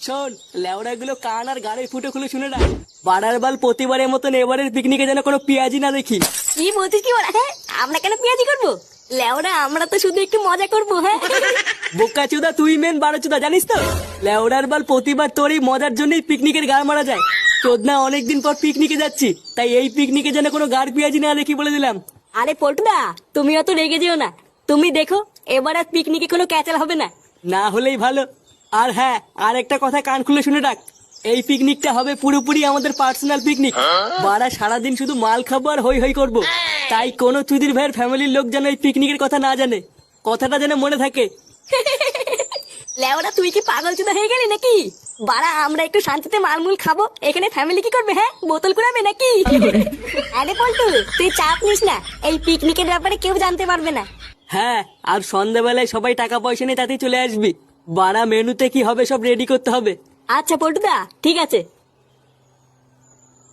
শোন, লেওড়াগুলো কান আর গাড়ির ফুটো খুলে শুনে না, বাড়ার বাল প্রতিবারের মতন এবারের পিকনিকে যেন কোনো পেঁয়াজি না দেখি। কি বলছিস কি বলা? হ্যাঁ, আমরা কেন পেঁয়াজি করবো? লেওরা আমরা তো শুধু একটু মজা করবো। হ্যাঁ বোকা চুদা, তুই মেন বারো চুদা, জানিস তো? লেওড়ার বাল প্রতিবার তোর এই মজার জন্যই পিকনিকের গাড় মারা যায়। তোর না অনেকদিন পর পিকনিকে যাচ্ছি, তাই এই পিকনিকে যেন কোনো গাড় পেঁয়াজি না দেখি বলে দিলাম। আরে পল্টুদা, তুমি অত রেগে যেও না। তুমি দেখো, এবার আর পিকনিকে কোনো ক্যাচাল হবে না। না হলেই ভালো। আর হ্যাঁ, আর একটা কথা কান খুলে শুনে রাখ, এই পিকনিকটা হবে পুরোপুরি আমাদের পার্সোনাল পিকনিক। বাড়া সারাদিন শুধু মাল খাবো আর হই হই করবো। তাই কোনো চুদির ভাইয়ের ফ্যামিলির লোক যেন এই পিকনিকের কথা না জানে, কথাটা যেন মনে থাকে। লেওরা তুই কি পাগল চুদা হয়ে গেলি নাকি? বাড়া আমরা একটু শান্তিতে মালমুল খাবো, এখানে ফ্যামিলি কি করবে? হ্যাঁ, বোতল কুড়াবে নাকি? আরে পল্টু, তুই চাপ নিস না, এই পিকনিকের ব্যাপারে কেউ জানতে পারবে না। হ্যাঁ, আর সন্ধ্যাবেলায় সবাই টাকা পয়সা নিয়ে তাতেই চলে আসবি। বাড়া মেনুতে কি হবে সব রেডি করতে হবে। আচ্ছা পল্টুদা, ঠিক আছে।